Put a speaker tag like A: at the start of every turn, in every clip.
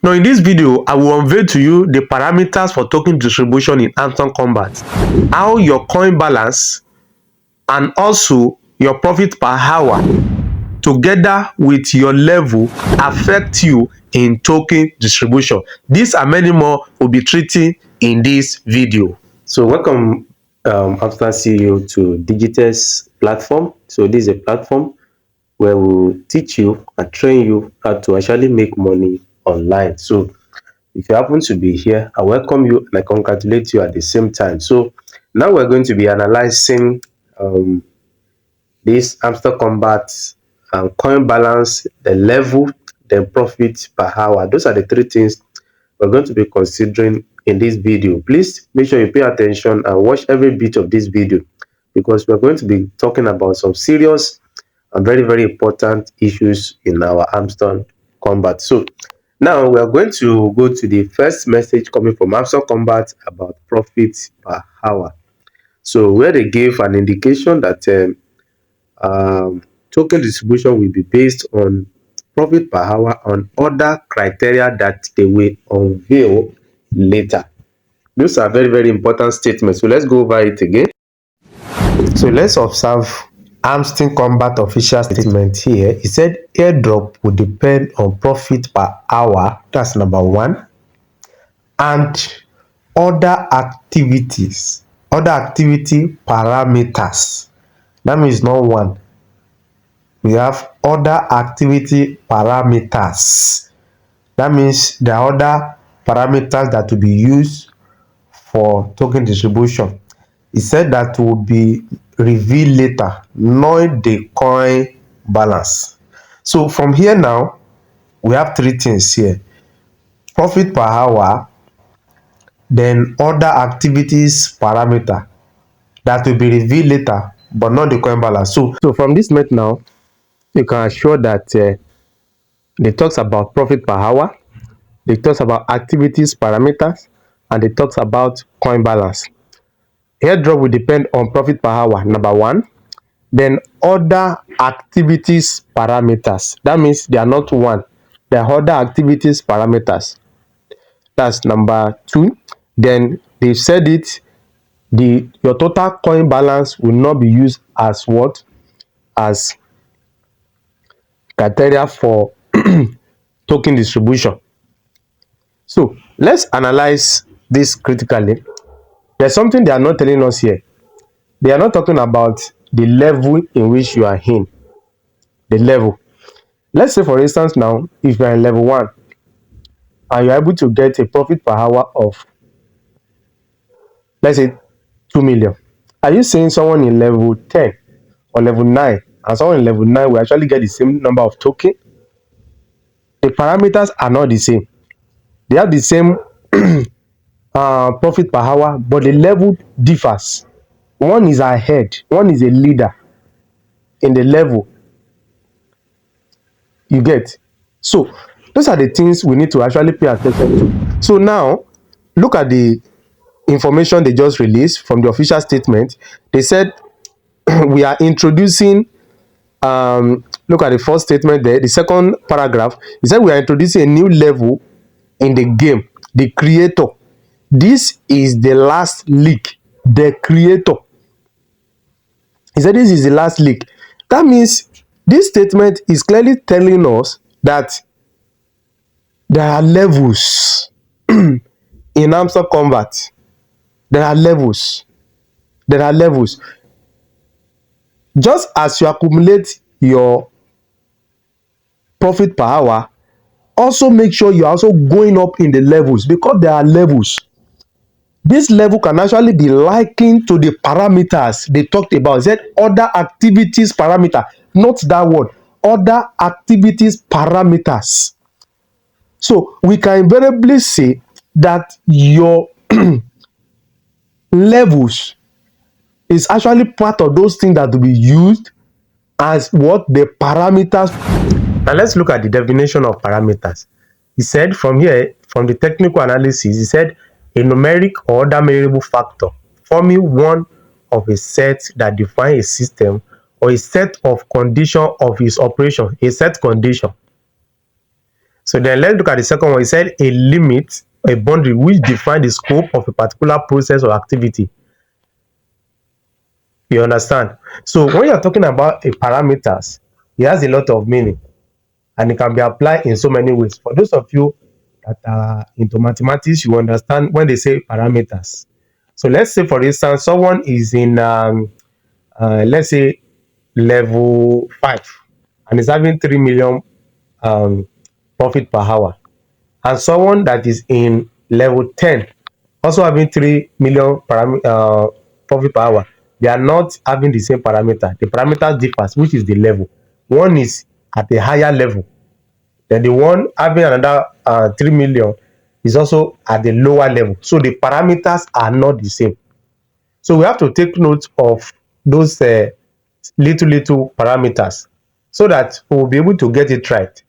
A: Now in this video, I will unveil to you the parameters for token distribution in Hamster Kombat, how your coin balance and also your profit per hour together with your level affect you in token distribution. These and many more will be treating in this video. So welcome Hamster CEO to Digitest platform. So this is a platform where we'll teach you and train you how to actually make money online. So if you happen to be here, I welcome you and I congratulate you at the same time. So now we're going to be analyzing this Hamster Kombat and coin balance, the level, the profit per hour. Those are the three things we're going to be considering in this video. Please make sure you pay attention and watch every bit of this video, because we're going to be talking about some serious and very important issues in our Hamster Kombat. So now we are going to go to the first message coming from Hamster Kombat about profit per hour. So where they gave an indication that token distribution will be based on profit per hour on other criteria that they will unveil later. Those are very important statements. So let's go over it again. So let's observe Hamster Kombat official statement here. He said airdrop will depend on profit per hour. That's number one. And other activities, other activity parameters. That means not one. We have other activity parameters. That means there are other parameters that will be used for token distribution. He said that will be revealed later, not the coin balance. So from here now, we have three things here: profit per hour, then other activities parameter that will be revealed later, but not the coin balance. So from this method now, you can assure that they talks about profit per hour, they talks about activities parameters, and they talks about coin balance. Airdrop will depend on profit per hour, number one. Then other activities parameters. That means they are not one. They are other activities parameters. That's number two. Then they said it, your total coin balance will not be used as what? As criteria for token distribution. So let's analyze this critically. There's something they are not telling us here. They are not talking about the level in which you are in. The level. Let's say, for instance, now, if you are in level 1 and you're able to get a profit per hour of, let's say, 2 million. Are you saying someone in level 10 or level 9 and someone in level 9 will actually get the same number of token? The parameters are not the same. They have the same profit per hour, but the level differs. One is ahead, one is a leader in the level. You get? So those are the things we need to actually pay attention to. So now look at the information they just released from the official statement. They said we are introducing, look at the first statement there, the second paragraph. He said we are introducing a new level in the game, the creator. This is the last league, the creator. He said this is the last league. That means this statement is clearly telling us that there are levels in Hamster Kombat. There are levels. There are levels. Just as you accumulate your profit per hour, also make sure you're also going up in the levels, because there are levels. This level can actually be likened to the parameters they talked about. Said other activities parameter, not that word. Other activities parameters. So we can invariably say that your levels is actually part of those things that will be used as what the parameters. Now let's look at the definition of parameters. He said from here, from the technical analysis, he said a numeric or other measurable factor forming one of a set that defines a system or a set of condition of its operation, a set condition. So then let's look at the second one. It said a limit, a boundary which defines the scope of a particular process or activity. You understand? So when you're talking about a parameters, it has a lot of meaning and it can be applied in so many ways. For those of you that are into mathematics, you understand when they say parameters. So let's say, for instance, someone is in, let's say, level 5 and is having 3 million um, profit per hour. And someone that is in level 10 also having 3 million profit per hour, they are not having the same parameter. The parameter differs, which is the level. One is at a higher level, then the one having another 3 million is also at the lower level. So the parameters are not the same. So we have to take note of those little parameters so that we will be able to get it right.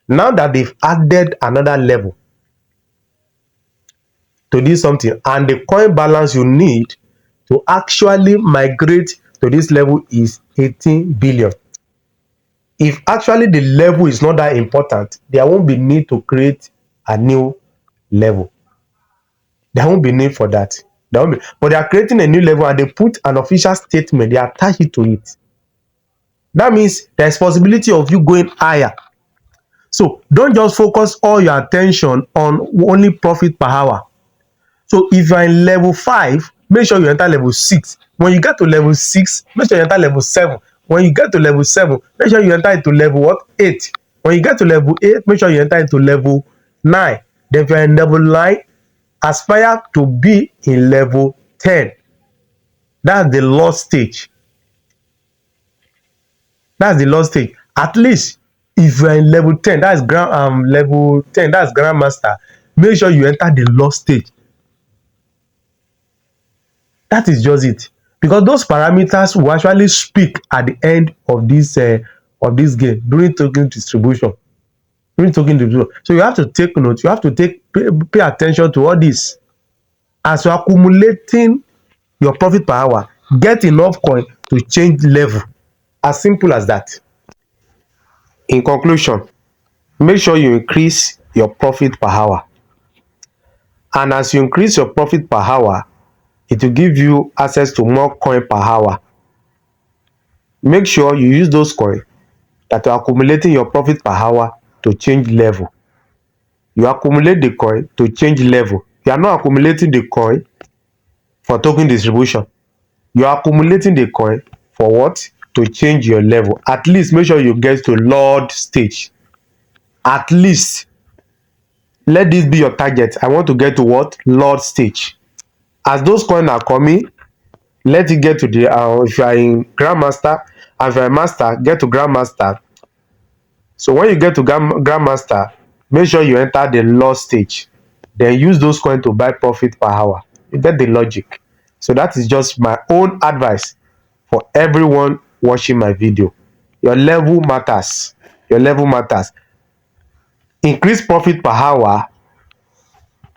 A: Now that they've added another level to this something, and the coin balance you need to actually migrate to this level is 18 billion. If actually the level is not that important, there won't be need to create a new level. There won't be need for that. There won't be, but they are creating a new level and they put an official statement, they attach it to it. That means there's possibility of you going higher. So don't just focus all your attention on only profit per hour. So if you are in level 5, make sure you enter level 6. When you get to level 6, make sure you enter level 7. When you get to level 7, make sure you enter into level what? 8. When you get to level 8, make sure you enter into level 9. Then if you are in level 9, aspire to be in level 10. That's the last stage. That's the last stage. At least if you are in level 10, that's level 10, that's grandmaster. Make sure you enter the last stage. That is just it. Because those parameters will actually speak at the end of this game during token distribution. So you have to take note, you have to pay attention to all this. As you're accumulating your profit per hour, get enough coin to change level. As simple as that. In conclusion, make sure you increase your profit per hour. And as you increase your profit per hour, it will give you access to more coin per hour. Make sure you use those coins that are accumulating your profit per hour to change level. You accumulate the coin to change level. You are not accumulating the coin for token distribution. You are accumulating the coin for what? To change your level. At least make sure you get to Lord stage. At least let this be your target. I want to get to what? Lord stage. As those coins are coming, let it get to the if you are in grandmaster, and if you are a master, get to grandmaster. So when you get to grandmaster, make sure you enter the loss stage. Then use those coins to buy profit per hour. You get the logic. So that is just my own advice for everyone watching my video. Your level matters. Your level matters. Increase profit per hour.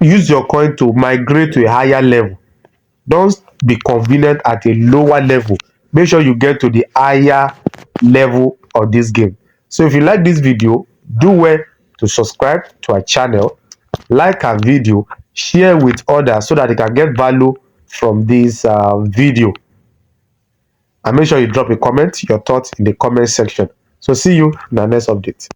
A: Use your coin to migrate to a higher level. Don't be convenient at a lower level. Make sure you get to the higher level of this game. So if you like this video, do well to subscribe to our channel, like our video, share with others so that they can get value from this video, and make sure you drop a comment, your thoughts in the comment section. So see you in the next update.